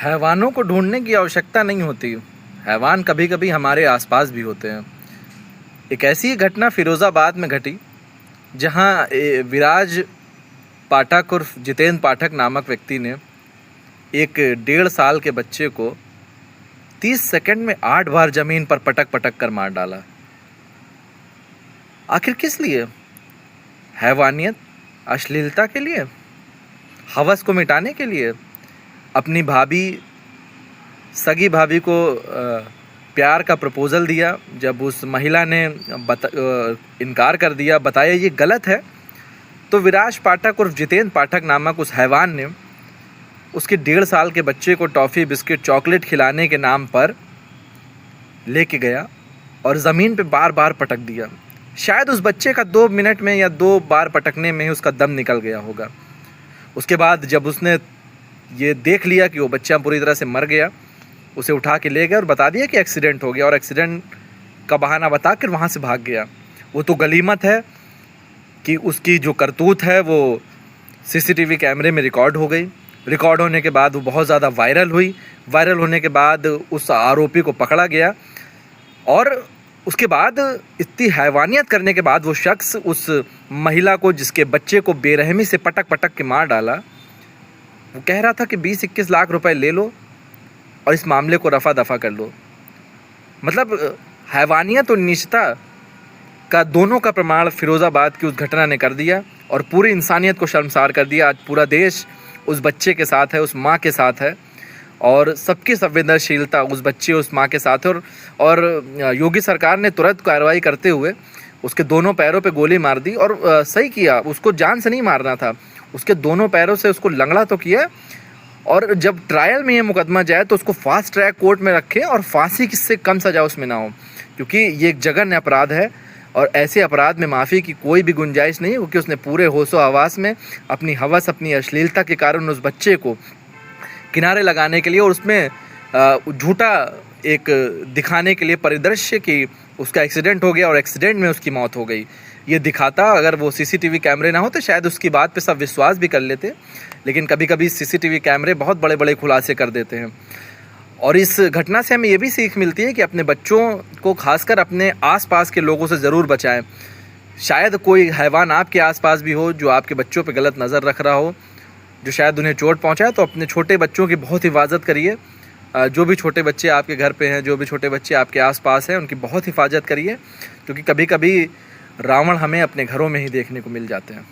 हैवानों को ढूंढने की आवश्यकता नहीं होती। हैवान कभी कभी हमारे आसपास भी होते हैं। एक ऐसी ही घटना फिरोज़ाबाद में घटी जहां विराज पाठक उर्फ जितेंद्र पाठक नामक व्यक्ति ने एक 1.5 साल के बच्चे को 30 सेकंड में 8 बार ज़मीन पर पटक पटक कर मार डाला। आखिर किस लिए? हैवानियत, अश्लीलता के लिए, हवस को मिटाने के लिए, अपनी सगी भाभी को प्यार का प्रपोज़ल दिया। जब उस महिला ने इनकार कर दिया, बताया ये गलत है, तो विराज पाठक और जितेंद्र पाठक नामक उस हैवान ने उसके 1.5 साल के बच्चे को टॉफ़ी, बिस्किट, चॉकलेट खिलाने के नाम पर लेके गया और ज़मीन पे बार बार पटक दिया। शायद उस बच्चे का 2 मिनट में या 2 बार पटकने में ही उसका दम निकल गया होगा। उसके बाद जब उसने ये देख लिया कि वो बच्चा पूरी तरह से मर गया, उसे उठा के ले गया और बता दिया कि एक्सीडेंट हो गया, और एक्सीडेंट का बहाना बता कर वहाँ से भाग गया। वो तो गलीमत है कि उसकी जो करतूत है वो सीसीटीवी कैमरे में रिकॉर्ड हो गई। रिकॉर्ड होने के बाद वो बहुत ज़्यादा वायरल हुई। वायरल होने के बाद उस आरोपी को पकड़ा गया, और उसके बाद इतनी हैवानियत करने के बाद वो शख्स उस महिला को, जिसके बच्चे को बेरहमी से पटक पटक के मार डाला, वो कह रहा था कि 20-21 लाख रुपए ले लो और इस मामले को रफा दफा कर लो। मतलब हैवानियत और नीचता का दोनों का प्रमाण फिरोज़ाबाद की उस घटना ने कर दिया और पूरी इंसानियत को शर्मसार कर दिया। आज पूरा देश उस बच्चे के साथ है, उस माँ के साथ है, और सबकी संवेदनशीलता उस बच्चे, उस माँ के साथ है। और योगी सरकार ने तुरंत कार्रवाई करते हुए उसके दोनों पैरों पे गोली मार दी, और सही किया। उसको जान से नहीं मारना था, उसके दोनों पैरों से उसको लंगड़ा तो किया। और जब ट्रायल में ये मुकदमा जाए तो उसको फास्ट ट्रैक कोर्ट में रखें और फांसी किससे कम सज़ा उसमें ना हो, क्योंकि ये एक जघन्य अपराध है और ऐसे अपराध में माफ़ी की कोई भी गुंजाइश नहीं है। क्योंकि उसने पूरे होशो हवास में अपनी हवस, अपनी अश्लीलता के कारण उस बच्चे को किनारे लगाने के लिए और उसमें झूठा एक दिखाने के लिए परिदृश्य कि उसका एक्सीडेंट हो गया और एक्सीडेंट में उसकी मौत हो गई, ये दिखाता। अगर वो सीसीटीवी कैमरे ना हो तो शायद उसकी बात पे सब विश्वास भी कर लेते, लेकिन कभी कभी सीसीटीवी कैमरे बहुत बड़े बड़े खुलासे कर देते हैं। और इस घटना से हमें ये भी सीख मिलती है कि अपने बच्चों को, खासकर अपने आसपास के लोगों से ज़रूर बचाएं। शायद कोई हैवान आपके आसपास भी हो जो आपके बच्चों पे गलत नज़र रख रहा हो, जो शायद उन्हें चोट पहुंचाए। तो अपने छोटे बच्चों की बहुत हिफाजत करिए। जो भी छोटे बच्चे आपके घर पे हैं, जो भी छोटे बच्चे आपके आसपास हैं, उनकी बहुत हिफाजत करिए, क्योंकि कभी कभी रावण हमें अपने घरों में ही देखने को मिल जाते हैं।